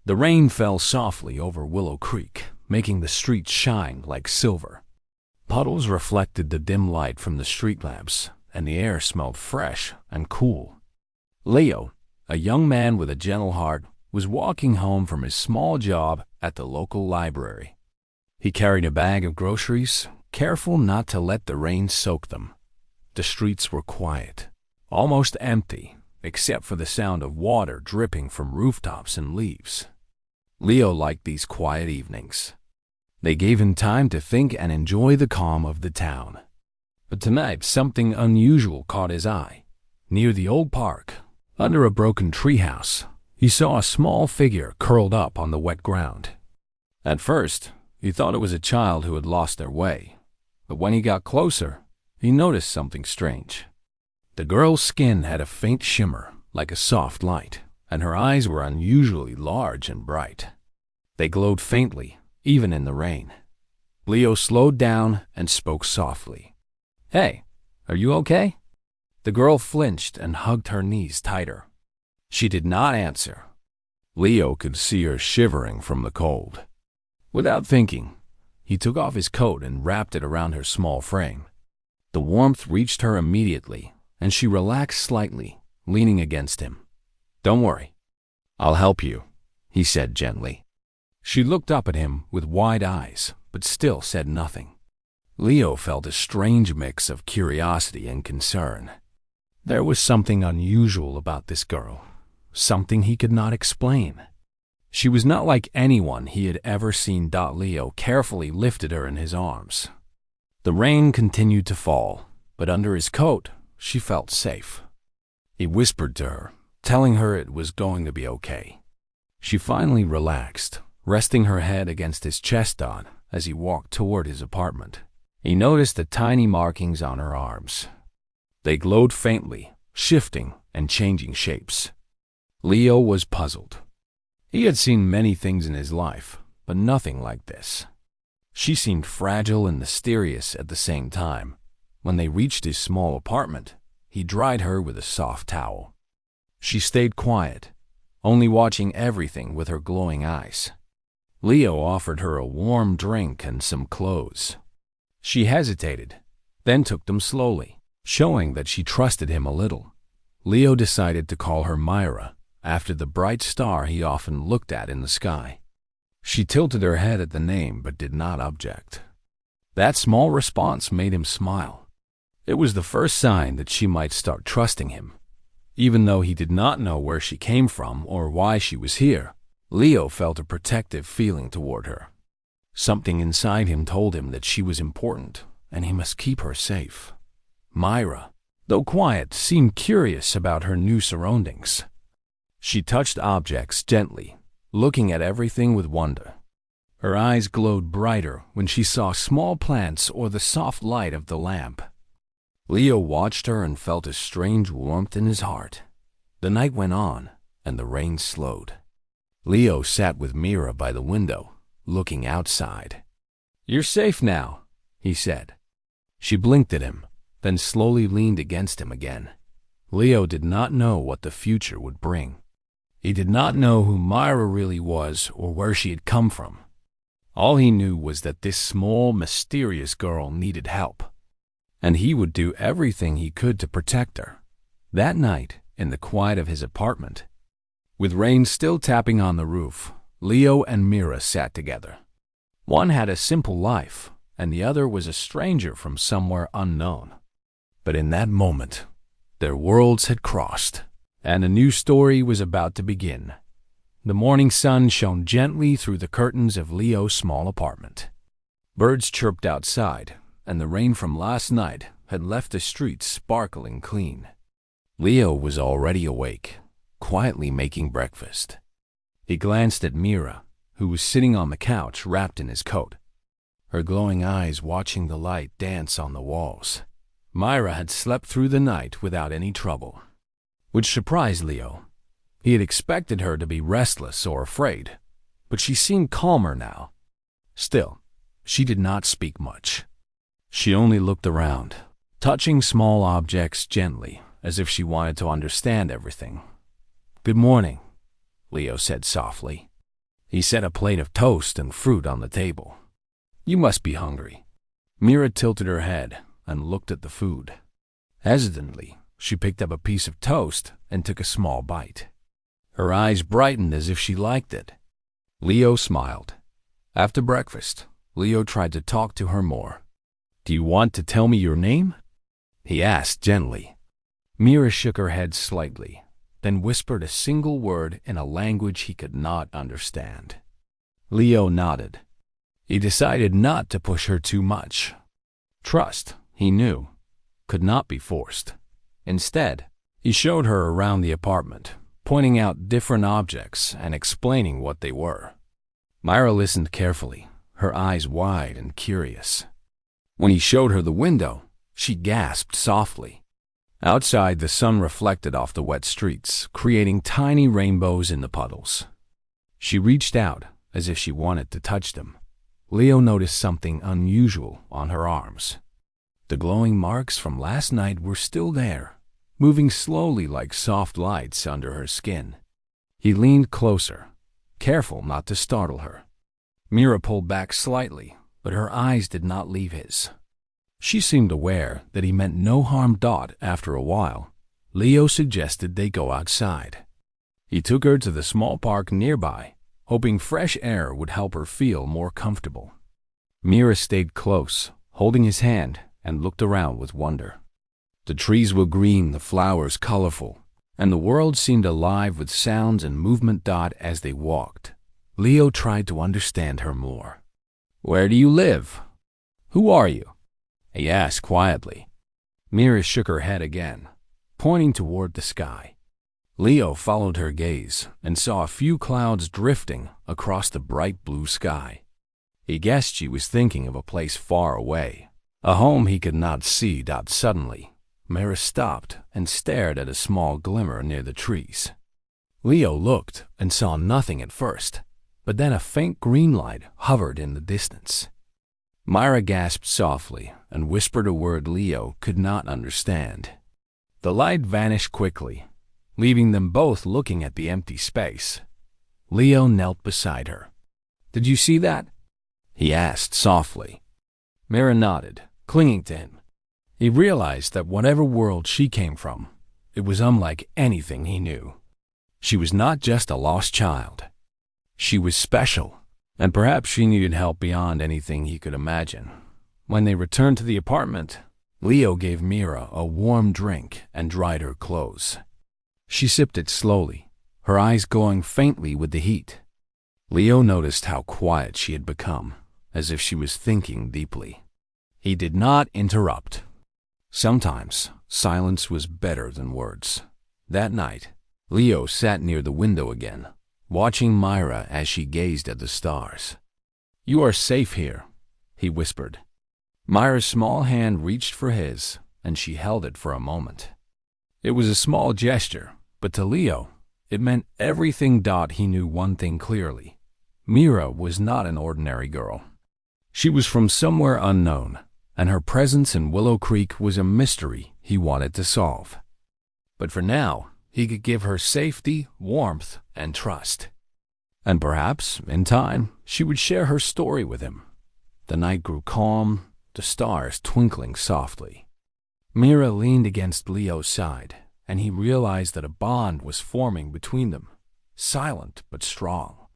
The rain fell softly over Willow Creek, making the streets shine like silver. Puddles reflected the dim light from the street lamps, and the air smelled fresh and cool. Leo, a young man with a gentle heart, was walking home from his small job at the local library. He carried a bag of groceries, careful not to let the rain soak them. The streets were quiet, almost empty, except for the sound of water dripping from rooftops and leaves. Leo liked these quiet evenings. They gave him time to think and enjoy the calm of the town. But tonight, something unusual caught his eye. Near the old park, under a broken treehouse, he saw a small figure curled up on the wet ground. At first, he thought it was a child who had lost their way. But when he got closer, he noticed something strange. The girl's skin had a faint shimmer, like a soft light, and her eyes were unusually large and bright. They glowed faintly, even in the rain. Leo slowed down and spoke softly. "Hey, are you okay?" The girl flinched and hugged her knees tighter. She did not answer. Leo could see her shivering from the cold. Without thinking, he took off his coat and wrapped it around her small frame. The warmth reached her immediately, and she relaxed slightly, leaning against him. "Don't worry. I'll help you," he said gently. She looked up at him with wide eyes, but still said nothing. Leo felt a strange mix of curiosity and concern. There was something unusual about this girl, something he could not explain. She was not like anyone he had ever seen. Leo carefully lifted her in his arms. The rain continued to fall, but under his coat, she felt safe. He whispered to her, telling her it was going to be okay. She finally relaxed, resting her head against his chest as he walked toward his apartment. He noticed the tiny markings on her arms. They glowed faintly, shifting and changing shapes. Leo was puzzled. He had seen many things in his life, but nothing like this. She seemed fragile and mysterious at the same time. When they reached his small apartment, he dried her with a soft towel. She stayed quiet, only watching everything with her glowing eyes. Leo offered her a warm drink and some clothes. She hesitated, then took them slowly, showing that she trusted him a little. Leo decided to call her Myra, after the bright star he often looked at in the sky. She tilted her head at the name but did not object. That small response made him smile. It was the first sign that she might start trusting him. Even though he did not know where she came from or why she was here, Leo felt a protective feeling toward her. Something inside him told him that she was important and he must keep her safe. Myra, though quiet, seemed curious about her new surroundings. She touched objects gently, looking at everything with wonder. Her eyes glowed brighter when she saw small plants or the soft light of the lamp. Leo watched her and felt a strange warmth in his heart. The night went on, and the rain slowed. Leo sat with Myra by the window, looking outside. "You're safe now," he said. She blinked at him, then slowly leaned against him again. Leo did not know what the future would bring. He did not know who Myra really was or where she had come from. All he knew was that this small, mysterious girl needed help, and he would do everything he could to protect her. That night, in the quiet of his apartment, with rain still tapping on the roof, Leo and Myra sat together. One had a simple life, and the other was a stranger from somewhere unknown. But in that moment, their worlds had crossed, and a new story was about to begin. The morning sun shone gently through the curtains of Leo's small apartment. Birds chirped outside, and the rain from last night had left the streets sparkling clean. Leo was already awake, quietly making breakfast. He glanced at Myra, who was sitting on the couch wrapped in his coat, her glowing eyes watching the light dance on the walls. Myra had slept through the night without any trouble, which surprised Leo. He had expected her to be restless or afraid, but she seemed calmer now. Still, she did not speak much. She only looked around, touching small objects gently, as if she wanted to understand everything. "Good morning," Leo said softly. He set a plate of toast and fruit on the table. "You must be hungry." Mira tilted her head and looked at the food. Hesitantly, she picked up a piece of toast and took a small bite. Her eyes brightened as if she liked it. Leo smiled. After breakfast, Leo tried to talk to her more. "Do you want to tell me your name?" he asked gently. Mira shook her head slightly, then whispered a single word in a language he could not understand. Leo nodded. He decided not to push her too much. Trust, he knew, could not be forced. Instead, he showed her around the apartment, pointing out different objects and explaining what they were. Myra listened carefully, her eyes wide and curious. When he showed her the window, she gasped softly. Outside, the sun reflected off the wet streets, creating tiny rainbows in the puddles. She reached out, as if she wanted to touch them. Leo noticed something unusual on her arms. The glowing marks from last night were still there, moving slowly like soft lights under her skin. He leaned closer, careful not to startle her. Mira pulled back slightly, but her eyes did not leave his. She seemed aware that he meant no harm. After a while, Leo suggested they go outside. He took her to the small park nearby, hoping fresh air would help her feel more comfortable. Mira stayed close, holding his hand, and looked around with wonder. The trees were green, the flowers colorful, and the world seemed alive with sounds and movement. As they walked, Leo tried to understand her more. "Where do you live? Who are you?" he asked quietly. Mira shook her head again, pointing toward the sky. Leo followed her gaze and saw a few clouds drifting across the bright blue sky. He guessed she was thinking of a place far away, a home he could not see. Suddenly, Mira stopped and stared at a small glimmer near the trees. Leo looked and saw nothing at first, but then a faint green light hovered in the distance. Myra gasped softly and whispered a word Leo could not understand. The light vanished quickly, leaving them both looking at the empty space. Leo knelt beside her. "Did you see that?" he asked softly. Myra nodded, clinging to him. He realized that whatever world she came from, it was unlike anything he knew. She was not just a lost child. She was special. And perhaps she needed help beyond anything he could imagine. When they returned to the apartment, Leo gave Mira a warm drink and dried her clothes. She sipped it slowly, her eyes glowing faintly with the heat. Leo noticed how quiet she had become, as if she was thinking deeply. He did not interrupt. Sometimes silence was better than words. That night, Leo sat near the window again, watching Myra as she gazed at the stars. "You are safe here," he whispered. Myra's small hand reached for his, and she held it for a moment. It was a small gesture, but to Leo, it meant everything. He knew one thing clearly. Mira was not an ordinary girl. She was from somewhere unknown, and her presence in Willow Creek was a mystery he wanted to solve. But for now, he could give her safety, warmth, and trust. And perhaps, in time, she would share her story with him. The night grew calm, the stars twinkling softly. Mira leaned against Leo's side, and he realized that a bond was forming between them, silent but strong.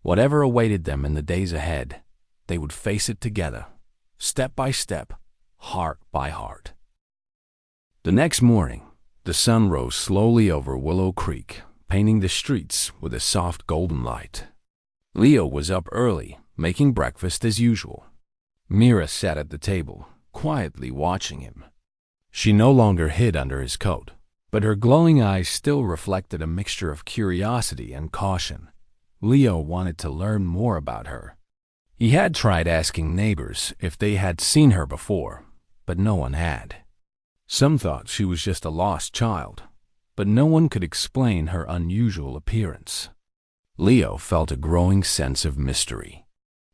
Whatever awaited them in the days ahead, they would face it together, step by step, heart by heart. The next morning, the sun rose slowly over Willow Creek, painting the streets with a soft golden light. Leo was up early, making breakfast as usual. Mira sat at the table, quietly watching him. She no longer hid under his coat, but her glowing eyes still reflected a mixture of curiosity and caution. Leo wanted to learn more about her. He had tried asking neighbors if they had seen her before, but no one had. Some thought she was just a lost child, but no one could explain her unusual appearance. Leo felt a growing sense of mystery.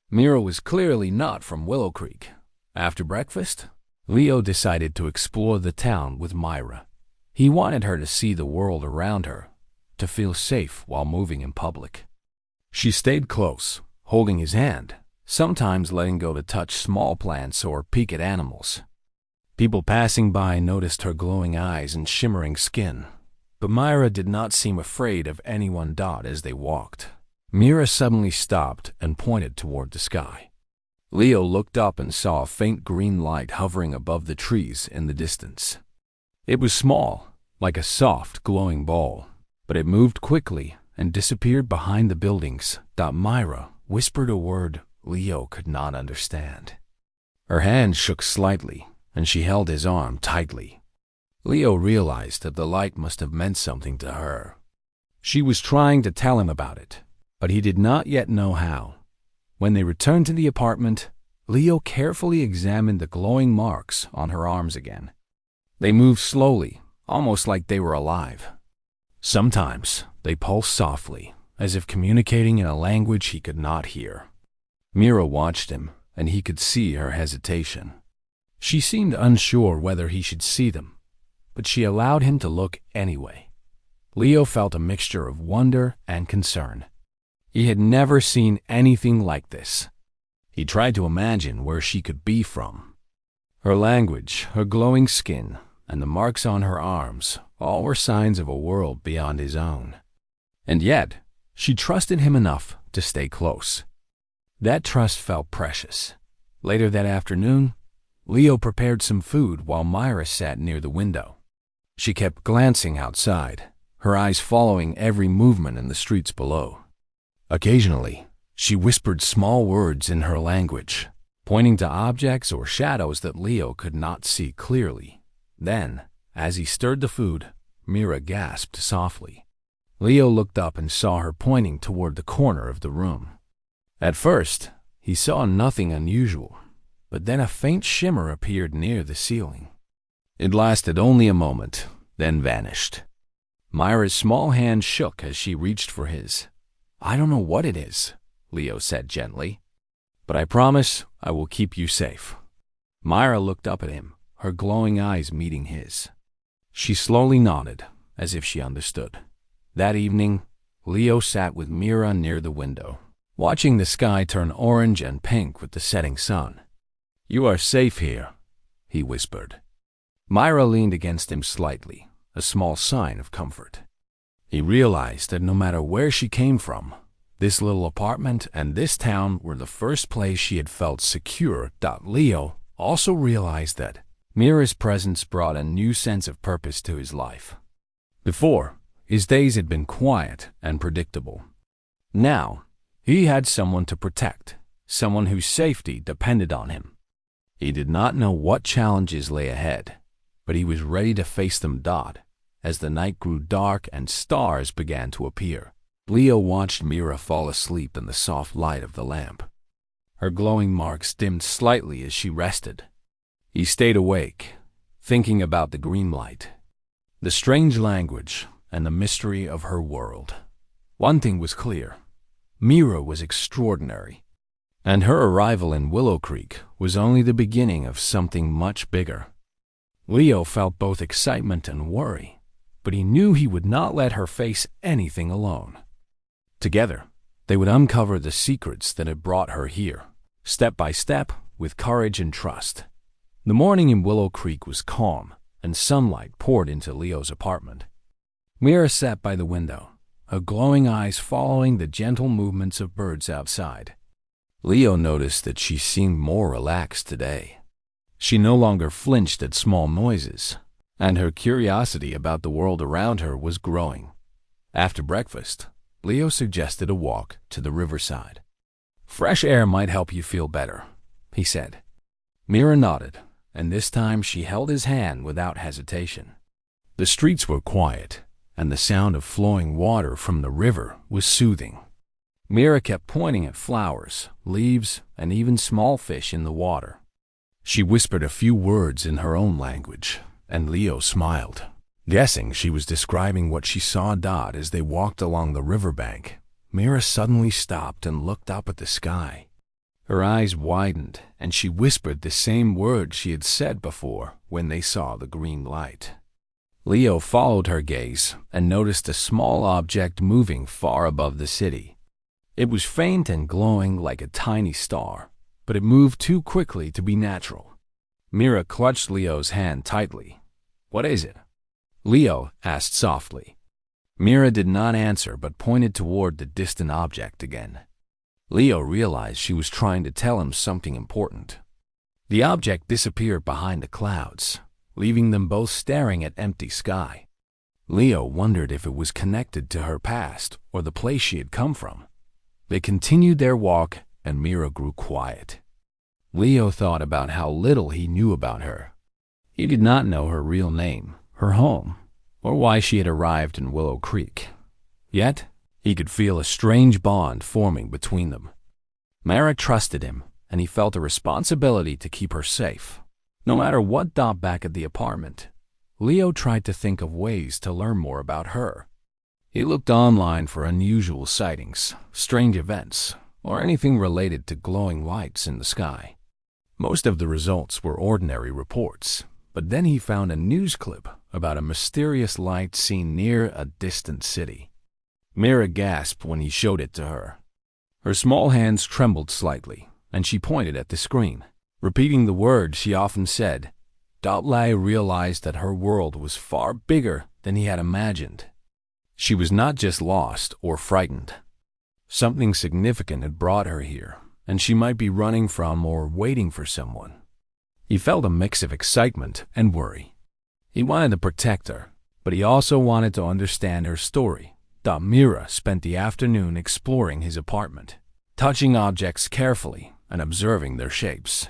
Mira was clearly not from Willow Creek. After breakfast, Leo decided to explore the town with Myra. He wanted her to see the world around her, to feel safe while moving in public. She stayed close, holding his hand, sometimes letting go to touch small plants or peek at animals. People passing by noticed her glowing eyes and shimmering skin, but Myra did not seem afraid of anyone. As they walked, Mira suddenly stopped and pointed toward the sky. Leo looked up and saw a faint green light hovering above the trees in the distance. It was small, like a soft, glowing ball, but it moved quickly and disappeared behind the buildings. Myra whispered a word Leo could not understand. Her hand shook slightly, and she held his arm tightly. Leo realized that the light must have meant something to her. She was trying to tell him about it, but he did not yet know how. When they returned to the apartment, Leo carefully examined the glowing marks on her arms again. They moved slowly, almost like they were alive. Sometimes they pulsed softly, as if communicating in a language he could not hear. Mira watched him, and he could see her hesitation. She seemed unsure whether he should see them, but she allowed him to look anyway. Leo felt a mixture of wonder and concern. He had never seen anything like this. He tried to imagine where she could be from. Her language, her glowing skin, and the marks on her arms all were signs of a world beyond his own. And yet, she trusted him enough to stay close. That trust felt precious. Later that afternoon, Leo prepared some food while Myra sat near the window. She kept glancing outside, her eyes following every movement in the streets below. Occasionally, she whispered small words in her language, pointing to objects or shadows that Leo could not see clearly. Then, as he stirred the food, Mira gasped softly. Leo looked up and saw her pointing toward the corner of the room. At first, he saw nothing unusual, but then a faint shimmer appeared near the ceiling. It lasted only a moment, then vanished. Myra's small hand shook as she reached for his. "I don't know what it is," Leo said gently, "but I promise I will keep you safe." Myra looked up at him, her glowing eyes meeting his. She slowly nodded, as if she understood. That evening, Leo sat with Mira near the window, watching the sky turn orange and pink with the setting sun. "You are safe here," he whispered. Myra leaned against him slightly, a small sign of comfort. He realized that no matter where she came from, this little apartment and this town were the first place she had felt secure. Leo also realized that Mira's presence brought a new sense of purpose to his life. Before, his days had been quiet and predictable. Now, he had someone to protect, someone whose safety depended on him. He did not know what challenges lay ahead, but he was ready to face them. As the night grew dark and stars began to appear, Leo watched Mira fall asleep in the soft light of the lamp. Her glowing marks dimmed slightly as she rested. He stayed awake, thinking about the green light, the strange language, and the mystery of her world. One thing was clear: Mira was extraordinary, and her arrival in Willow Creek was only the beginning of something much bigger. Leo felt both excitement and worry, but he knew he would not let her face anything alone. Together, they would uncover the secrets that had brought her here, step by step, with courage and trust. The morning in Willow Creek was calm, and sunlight poured into Leo's apartment. Mira sat by the window, her glowing eyes following the gentle movements of birds outside. Leo noticed that she seemed more relaxed today. She no longer flinched at small noises, and her curiosity about the world around her was growing. After breakfast, Leo suggested a walk to the riverside. "Fresh air might help you feel better," he said. Mira nodded, and this time she held his hand without hesitation. The streets were quiet, and the sound of flowing water from the river was soothing. Mira kept pointing at flowers, leaves, and even small fish in the water. She whispered a few words in her own language, and Leo smiled, guessing she was describing what she saw. As they walked along the riverbank, Mira suddenly stopped and looked up at the sky. Her eyes widened, and she whispered the same words she had said before when they saw the green light. Leo followed her gaze and noticed a small object moving far above the city. It was faint and glowing like a tiny star, but it moved too quickly to be natural. Mira clutched Leo's hand tightly. "What is it?" Leo asked softly. Mira did not answer but pointed toward the distant object again. Leo realized she was trying to tell him something important. The object disappeared behind the clouds, leaving them both staring at empty sky. Leo wondered if it was connected to her past or the place she had come from. They continued their walk, and Mira grew quiet. Leo thought about how little he knew about her. He did not know her real name, her home, or why she had arrived in Willow Creek. Yet, he could feel a strange bond forming between them. Mira trusted him, and he felt a responsibility to keep her safe. No matter what got back at the apartment, Leo tried to think of ways to learn more about her. He looked online for unusual sightings, strange events, or anything related to glowing lights in the sky. Most of the results were ordinary reports, but then he found a news clip about a mysterious light seen near a distant city. Mira gasped when he showed it to her. Her small hands trembled slightly, and she pointed at the screen, repeating the words she often said. Leo realized that her world was far bigger than he had imagined. She was not just lost or frightened. Something significant had brought her here, and she might be running from or waiting for someone. He felt a mix of excitement and worry. He wanted to protect her, but he also wanted to understand her story. Mira spent the afternoon exploring his apartment, touching objects carefully and observing their shapes.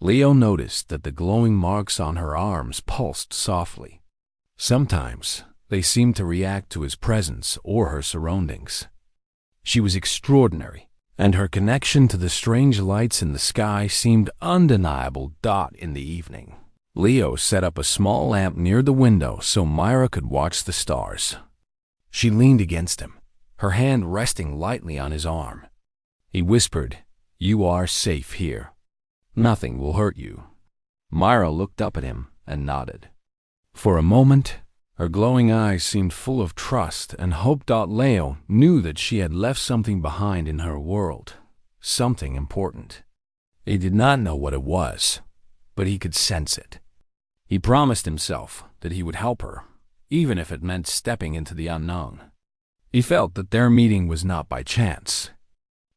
Leo noticed that the glowing marks on her arms pulsed softly. Sometimes they seemed to react to his presence or her surroundings. She was extraordinary, and her connection to the strange lights in the sky seemed undeniable. In the evening, Leo set up a small lamp near the window so Mira could watch the stars. She leaned against him, her hand resting lightly on his arm. He whispered, "You are safe here. Nothing will hurt you." Mira looked up at him and nodded. For a moment, her glowing eyes seemed full of trust and hope. Leo knew that she had left something behind in her world, something important. He did not know what it was, but he could sense it. He promised himself that he would help her, even if it meant stepping into the unknown. He felt that their meeting was not by chance.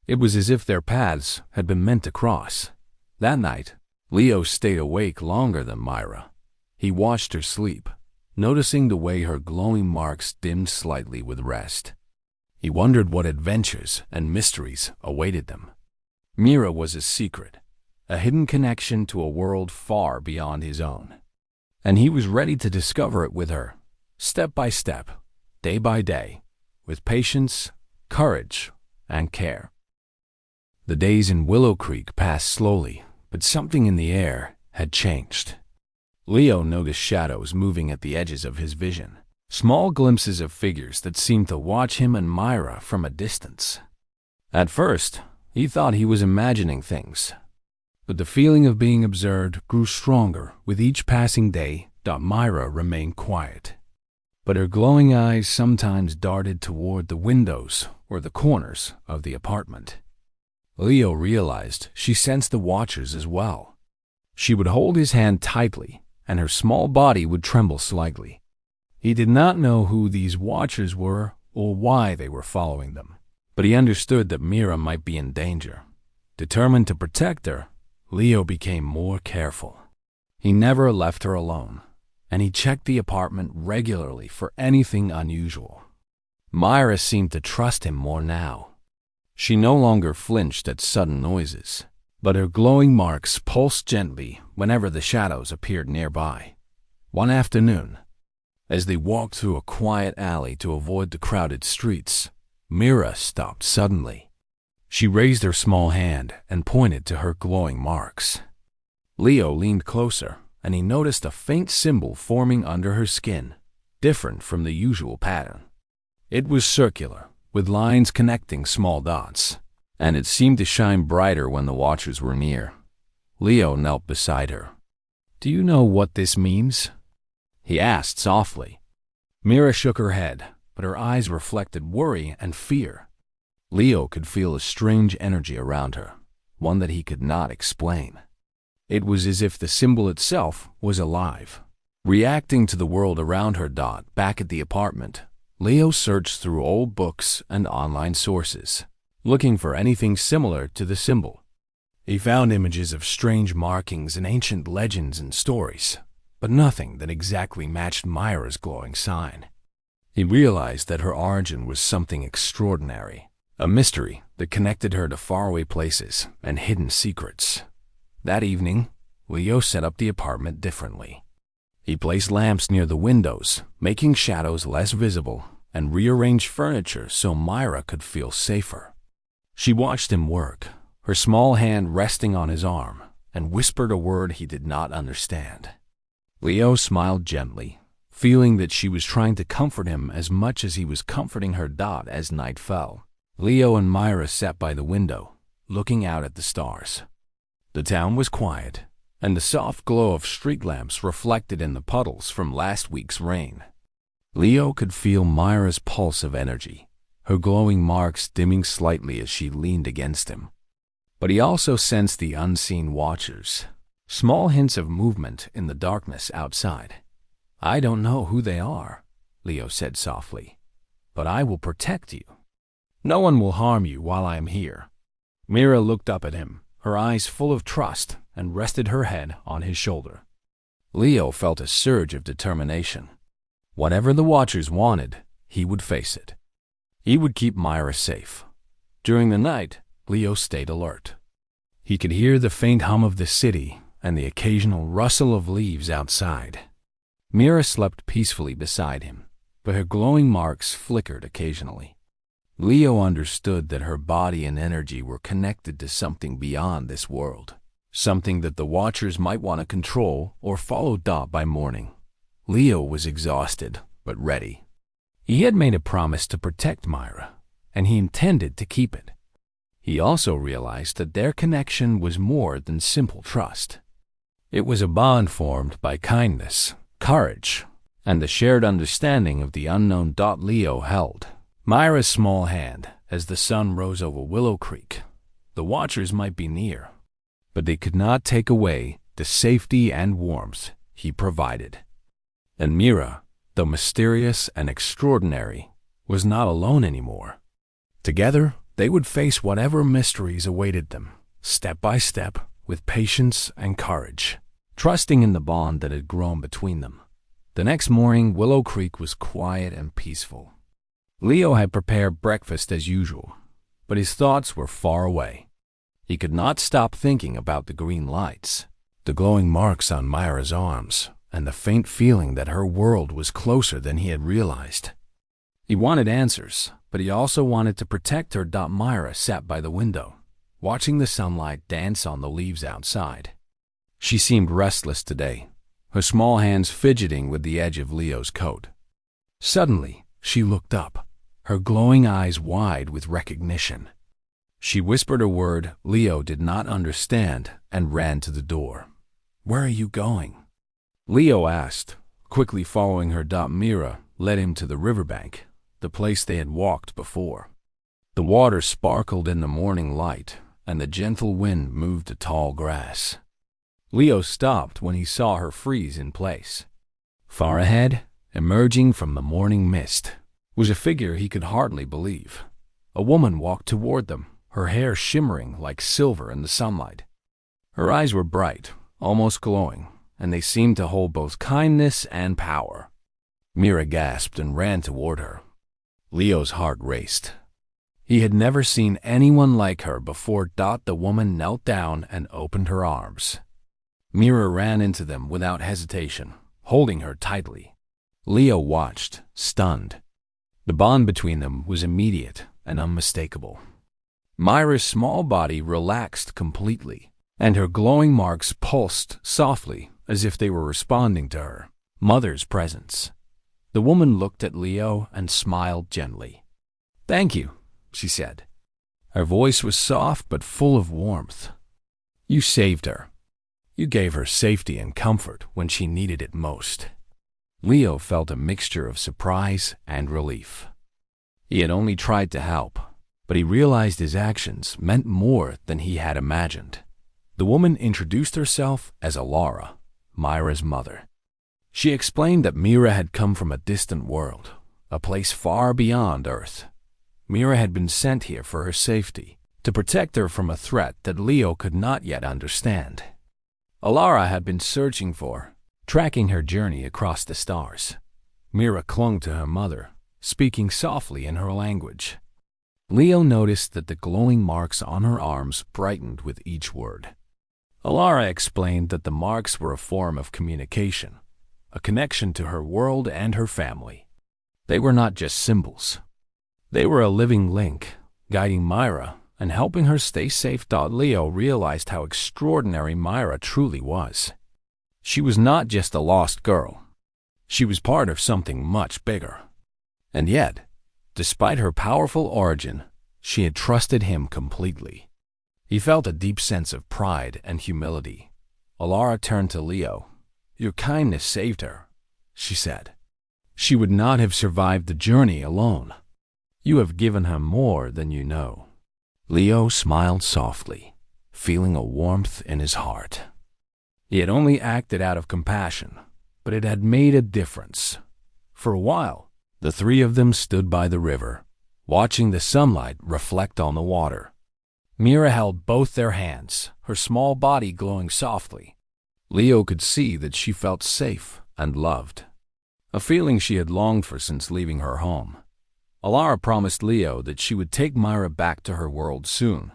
It was as if their paths had been meant to cross. That night, Leo stayed awake longer than Mira. He watched her sleep, noticing the way her glowing marks dimmed slightly with rest. He wondered what adventures and mysteries awaited them. Mira was a secret, a hidden connection to a world far beyond his own. And he was ready to discover it with her, step by step, day by day, with patience, courage, and care. The days in Willow Creek passed slowly, but something in the air had changed. Leo noticed shadows moving at the edges of his vision, small glimpses of figures that seemed to watch him and Mira from a distance. At first, he thought he was imagining things, but the feeling of being observed grew stronger with each passing day. Mira remained quiet, but her glowing eyes sometimes darted toward the windows or the corners of the apartment. Leo realized she sensed the watchers as well. She would hold his hand tightly, and her small body would tremble slightly. He did not know who these watchers were or why they were following them, but he understood that Mira might be in danger. Determined to protect her, Leo became more careful. He never left her alone, and he checked the apartment regularly for anything unusual. Mira seemed to trust him more now. She no longer flinched at sudden noises, but her glowing marks pulsed gently whenever the shadows appeared nearby. One afternoon, as they walked through a quiet alley to avoid the crowded streets, Mira stopped suddenly. She raised her small hand and pointed to her glowing marks. Leo leaned closer, and he noticed a faint symbol forming under her skin, different from the usual pattern. It was circular, with lines connecting small dots, and it seemed to shine brighter when the watchers were near. Leo knelt beside her. "Do you know what this means?" he asked softly. Mira shook her head, but her eyes reflected worry and fear. Leo could feel a strange energy around her, one that he could not explain. It was as if the symbol itself was alive, reacting to the world around her. Back at the apartment, Leo searched through old books and online sources, looking for anything similar to the symbol. He found images of strange markings and ancient legends and stories, but nothing that exactly matched Myra's glowing sign. He realized that her origin was something extraordinary, a mystery that connected her to faraway places and hidden secrets. That evening, Leo set up the apartment differently. He placed lamps near the windows, making shadows less visible, and rearranged furniture so Myra could feel safer. She watched him work, her small hand resting on his arm, and whispered a word he did not understand. Leo smiled gently, feeling that she was trying to comfort him as much as he was comforting her. As night fell, Leo and Myra sat by the window, looking out at the stars. The town was quiet, and the soft glow of street lamps reflected in the puddles from last week's rain. Leo could feel Myra's pulse of energy, her glowing marks dimming slightly as she leaned against him. But he also sensed the unseen watchers, small hints of movement in the darkness outside. "I don't know who they are," Leo said softly, "but I will protect you. No one will harm you while I am here." Myra looked up at him, her eyes full of trust, and rested her head on his shoulder. Leo felt a surge of determination. Whatever the watchers wanted, he would face it. He would keep Myra safe. During the night, Leo stayed alert. He could hear the faint hum of the city and the occasional rustle of leaves outside. Myra slept peacefully beside him, but her glowing marks flickered occasionally. Leo understood that her body and energy were connected to something beyond this world, something that the watchers might want to control or follow. By morning, Leo was exhausted but ready. He had made a promise to protect Myra, and he intended to keep it. He also realized that their connection was more than simple trust. It was a bond formed by kindness, courage, and the shared understanding of the unknown. Leo held Myra's small hand as the sun rose over Willow Creek. The watchers might be near, but they could not take away the safety and warmth he provided. And Myra, though mysterious and extraordinary, was not alone anymore. Together, they would face whatever mysteries awaited them, step by step, with patience and courage, trusting in the bond that had grown between them. The next morning, Willow Creek was quiet and peaceful. Leo had prepared breakfast as usual, but his thoughts were far away. He could not stop thinking about the green lights, the glowing marks on Myra's arms, and the faint feeling that her world was closer than he had realized. He wanted answers, but he also wanted to protect her. Myra sat by the window, watching the sunlight dance on the leaves outside. She seemed restless today, her small hands fidgeting with the edge of Leo's coat. Suddenly, she looked up, her glowing eyes wide with recognition. She whispered a word Leo did not understand and ran to the door. "Where are you going?" Leo asked, quickly following her. Myra led him to the riverbank, the place they had walked before. The water sparkled in the morning light, and the gentle wind moved the tall grass. Leo stopped when he saw her freeze in place. Far ahead, emerging from the morning mist, was a figure he could hardly believe. A woman walked toward them, her hair shimmering like silver in the sunlight. Her eyes were bright, almost glowing, and they seemed to hold both kindness and power. Myra gasped and ran toward her. Leo's heart raced. He had never seen anyone like her before. The woman knelt down and opened her arms. Myra ran into them without hesitation, holding her tightly. Leo watched, stunned. The bond between them was immediate and unmistakable. Myra's small body relaxed completely, and her glowing marks pulsed softly as if they were responding to her mother's presence. The woman looked at Leo and smiled gently. "Thank you," she said. Her voice was soft but full of warmth. "You saved her. You gave her safety and comfort when she needed it most." Leo felt a mixture of surprise and relief. He had only tried to help, But he realized his actions meant more than he had imagined. The woman introduced herself as Alara, Myra's mother. She explained that Mira had come from a distant world, a place far beyond Earth. Mira had been sent here for her safety, to protect her from a threat that Leo could not yet understand. Alara had been searching for, tracking her journey across the stars. Mira clung to her mother, speaking softly in her language. Leo noticed that the glowing marks on her arms brightened with each word. Alara explained that the marks were a form of communication, a connection to her world and her family. They were not just symbols. They were a living link, guiding Myra and helping her stay safe. Leo realized how extraordinary Myra truly was. She was not just a lost girl. She was part of something much bigger. And yet, despite her powerful origin, she had trusted him completely. He felt a deep sense of pride and humility. Alara turned to Leo. "Your kindness saved her," she said. "She would not have survived the journey alone. You have given her more than you know." Leo smiled softly, feeling a warmth in his heart. He had only acted out of compassion, but it had made a difference. For a while, the three of them stood by the river, watching the sunlight reflect on the water. Mira held both their hands, her small body glowing softly. Leo could see that she felt safe and loved, a feeling she had longed for since leaving her home. Alara promised Leo that she would take Myra back to her world soon.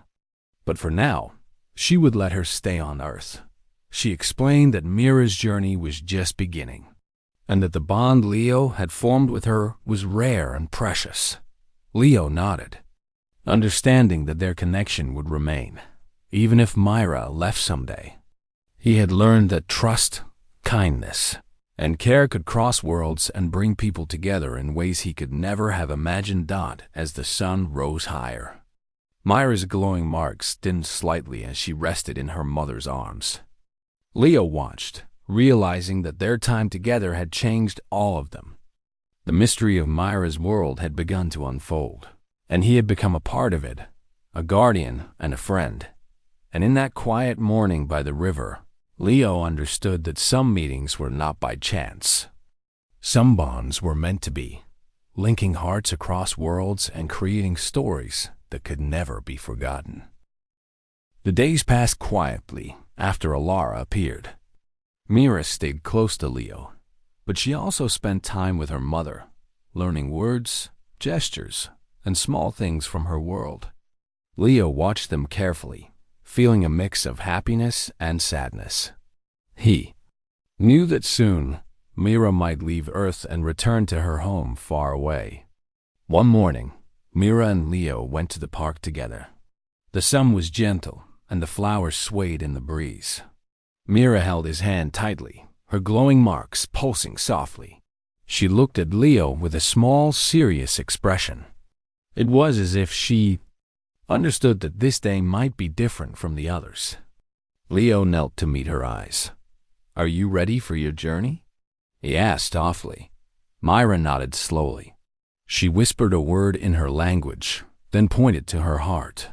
But for now, she would let her stay on Earth. She explained that Mira's journey was just beginning, and that the bond Leo had formed with her was rare and precious. Leo nodded, understanding that their connection would remain, even if Myra left someday. He had learned that trust, kindness, and care could cross worlds and bring people together in ways he could never have imagined. As the sun rose higher, Myra's glowing marks dimmed slightly as she rested in her mother's arms. Leo watched, realizing that their time together had changed all of them. The mystery of Myra's world had begun to unfold, and he had become a part of it, a guardian and a friend. And in that quiet morning by the river, Leo understood that some meetings were not by chance. Some bonds were meant to be, linking hearts across worlds and creating stories that could never be forgotten. The days passed quietly after Alara appeared. Mira stayed close to Leo, but she also spent time with her mother, learning words, gestures, and small things from her world. Leo watched them carefully, feeling a mix of happiness and sadness. He knew that soon Mira might leave Earth and return to her home far away. One morning, Mira and Leo went to the park together. The sun was gentle, and the flowers swayed in the breeze. Mira held his hand tightly, her glowing marks pulsing softly. She looked at Leo with a small, serious expression. It was as if she understood that this day might be different from the others. Leo knelt to meet her eyes. "Are you ready for your journey?" he asked softly. Myra nodded slowly. She whispered a word in her language, then pointed to her heart.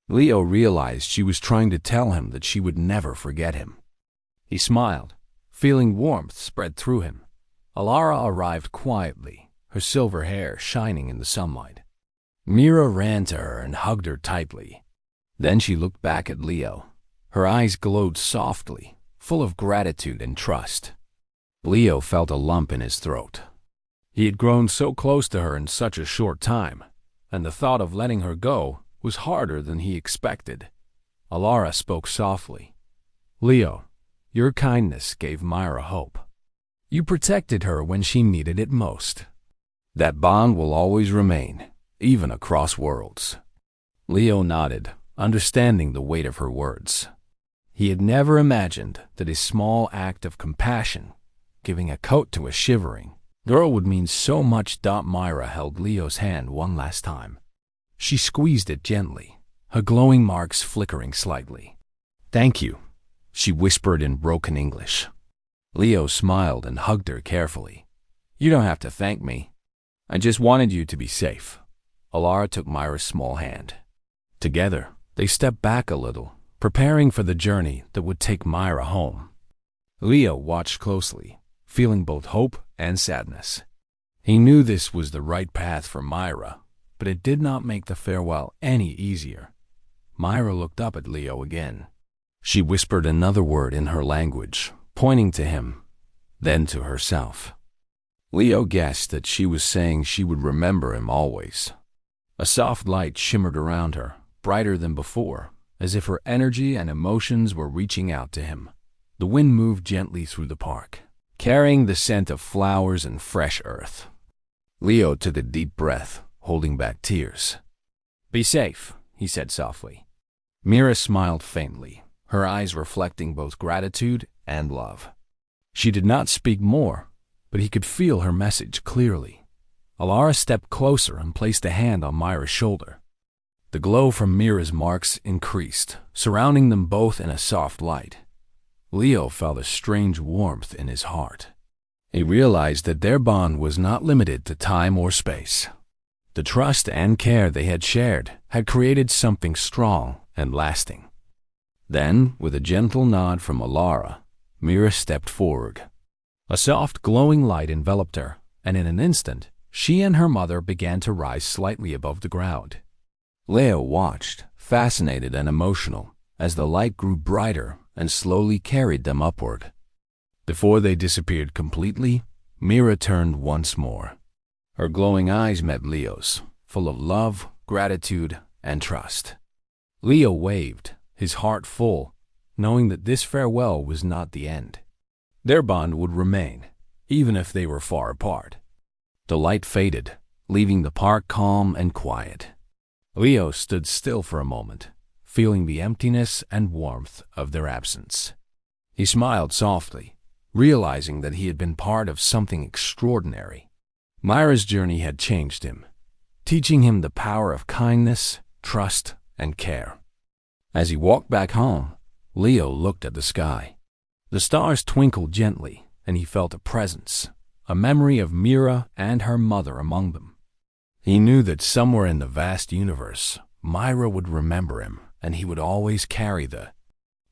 Leo realized she was trying to tell him that she would never forget him. He smiled, feeling warmth spread through him. Alara arrived quietly, her silver hair shining in the sunlight. Mira ran to her and hugged her tightly. Then she looked back at Leo. Her eyes glowed softly, full of gratitude and trust. Leo felt a lump in his throat. He had grown so close to her in such a short time, and the thought of letting her go was harder than he expected. Alara spoke softly. "Leo, your kindness gave Myra hope. You protected her when she needed it most. That bond will always remain, even across worlds." Leo nodded, understanding the weight of her words. He had never imagined that his small act of compassion, giving a coat to a shivering girl, would mean so much. Myra held Leo's hand one last time. She squeezed it gently, her glowing marks flickering slightly. "Thank you," she whispered in broken English. Leo smiled and hugged her carefully. "You don't have to thank me. I just wanted you to be safe. Alara took Myra's small hand. Together, they stepped back a little, preparing for the journey that would take Myra home. Leo watched closely, feeling both hope and sadness. He knew this was the right path for Myra, but it did not make the farewell any easier. Myra looked up at Leo again. She whispered another word in her language, pointing to him, then to herself. Leo guessed that she was saying she would remember him always. A soft light shimmered around her, brighter than before, as if her energy and emotions were reaching out to him. The wind moved gently through the park, carrying the scent of flowers and fresh earth. Leo took a deep breath, holding back tears. "Be safe," he said softly. Myra smiled faintly, her eyes reflecting both gratitude and love. She did not speak more, but he could feel her message clearly. Alara stepped closer and placed a hand on Myra's shoulder. The glow from Myra's marks increased, surrounding them both in a soft light. Leo felt a strange warmth in his heart. He realized that their bond was not limited to time or space. The trust and care they had shared had created something strong and lasting. Then, with a gentle nod from Alara, Myra stepped forward. A soft, glowing light enveloped her, and in an instant, she and her mother began to rise slightly above the ground. Leo watched, fascinated and emotional, as the light grew brighter and slowly carried them upward. Before they disappeared completely, Myra turned once more. Her glowing eyes met Leo's, full of love, gratitude, and trust. Leo waved, his heart full, knowing that this farewell was not the end. Their bond would remain, even if they were far apart. The light faded, leaving the park calm and quiet. Leo stood still for a moment, feeling the emptiness and warmth of their absence. He smiled softly, realizing that he had been part of something extraordinary. Myra's journey had changed him, teaching him the power of kindness, trust, and care. As he walked back home, Leo looked at the sky. The stars twinkled gently, and he felt a presence, a memory of Myra and her mother among them. He knew that somewhere in the vast universe, Myra would remember him, and he would always carry the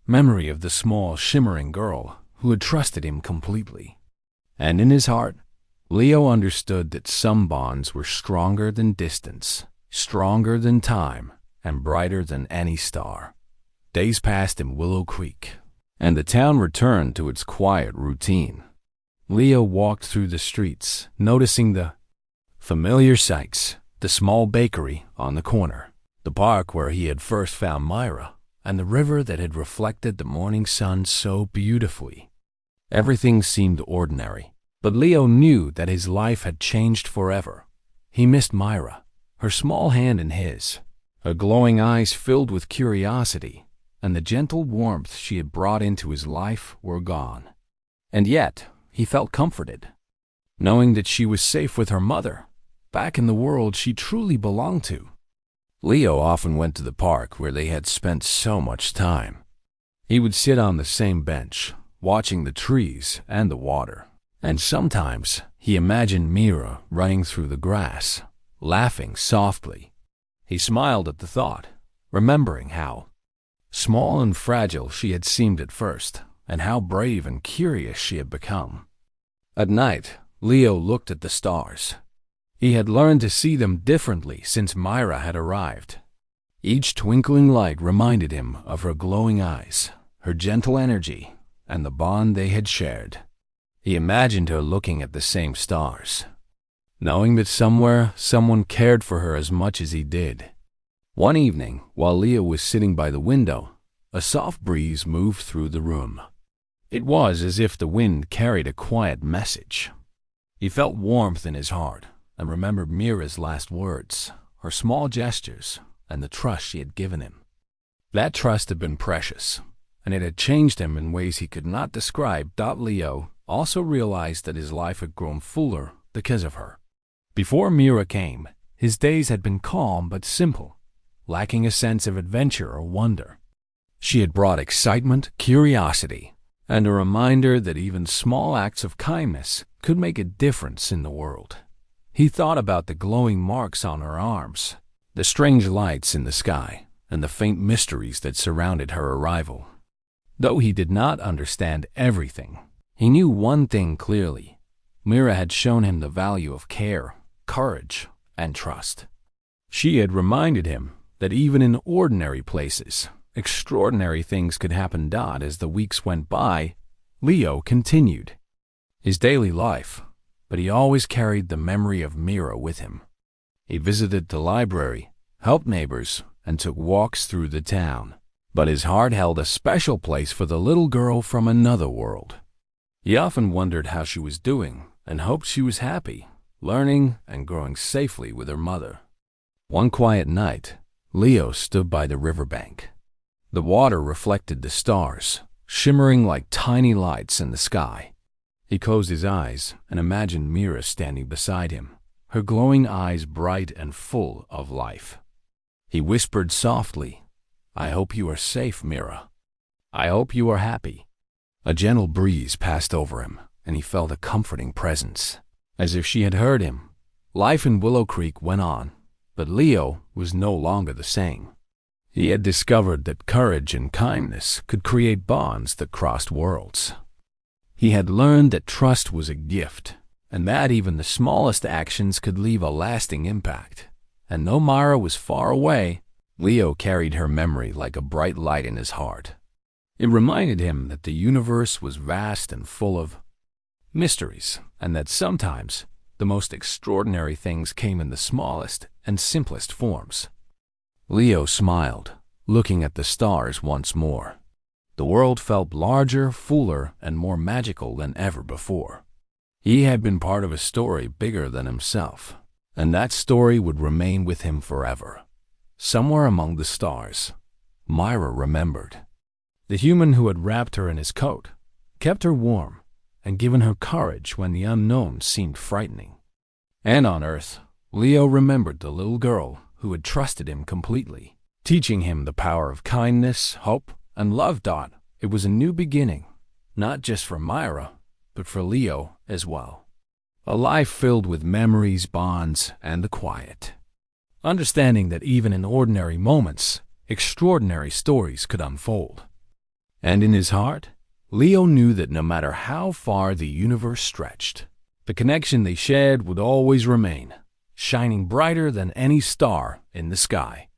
memory of the small, shimmering girl who had trusted him completely. And in his heart, Leo understood that some bonds were stronger than distance, stronger than time, and brighter than any star. Days passed in Willow Creek, and the town returned to its quiet routine. Leo walked through the streets, noticing the familiar sights, the small bakery on the corner, the park where he had first found Myra, and the river that had reflected the morning sun so beautifully. Everything seemed ordinary, but Leo knew that his life had changed forever. He missed Myra, her small hand in his, her glowing eyes filled with curiosity, and the gentle warmth she had brought into his life were gone. And yet, he felt comforted, knowing that she was safe with her mother, back in the world she truly belonged to. Leo often went to the park where they had spent so much time. He would sit on the same bench, watching the trees and the water, and sometimes he imagined Myra running through the grass, laughing softly. He smiled at the thought, remembering how small and fragile she had seemed at first, and how brave and curious she had become. At night, Leo looked at the stars. He had learned to see them differently since Myra had arrived. Each twinkling light reminded him of her glowing eyes, her gentle energy, and the bond they had shared. He imagined her looking at the same stars, knowing that somewhere someone cared for her as much as he did. One evening, while Leo was sitting by the window, a soft breeze moved through the room. It was as if the wind carried a quiet message. He felt warmth in his heart and remembered Myra's last words, her small gestures, and the trust she had given him. That trust had been precious, and it had changed him in ways he could not describe. Leo also realized that his life had grown fuller because of her. Before Myra came, his days had been calm but simple, lacking a sense of adventure or wonder. She had brought excitement, curiosity, and a reminder that even small acts of kindness could make a difference in the world. He thought about the glowing marks on her arms, the strange lights in the sky, and the faint mysteries that surrounded her arrival. Though he did not understand everything, he knew one thing clearly. Mira had shown him the value of care, courage, and trust. She had reminded him that even in ordinary places, extraordinary things could happen. As the weeks went by, Leo continued his daily life, but he always carried the memory of Mira with him. He visited the library, helped neighbors, and took walks through the town, but his heart held a special place for the little girl from another world. He often wondered how she was doing and hoped she was happy, learning and growing safely with her mother. One quiet night, Leo stood by the riverbank. The water reflected the stars, shimmering like tiny lights in the sky. He closed his eyes and imagined Mira standing beside him, her glowing eyes bright and full of life. He whispered softly, "I hope you are safe, Mira. I hope you are happy." A gentle breeze passed over him, and he felt a comforting presence. As if she had heard him, life in Willow Creek went on, but Leo was no longer the same. He had discovered that courage and kindness could create bonds that crossed worlds. He had learned that trust was a gift, and that even the smallest actions could leave a lasting impact. And though Myra was far away, Leo carried her memory like a bright light in his heart. It reminded him that the universe was vast and full of mysteries, and that sometimes the most extraordinary things came in the smallest and simplest forms. Leo smiled, looking at the stars once more. The world felt larger, fuller, and more magical than ever before. He had been part of a story bigger than himself, and that story would remain with him forever. Somewhere among the stars, Myra remembered. The human who had wrapped her in his coat, kept her warm, and given her courage when the unknown seemed frightening. And on Earth, Leo remembered the little girl who had trusted him completely, teaching him the power of kindness, hope, and love. It was a new beginning, not just for Myra, but for Leo as well. A life filled with memories, bonds, and the quiet. Understanding that even in ordinary moments, extraordinary stories could unfold. And in his heart, Leo knew that no matter how far the universe stretched, the connection they shared would always remain, shining brighter than any star in the sky.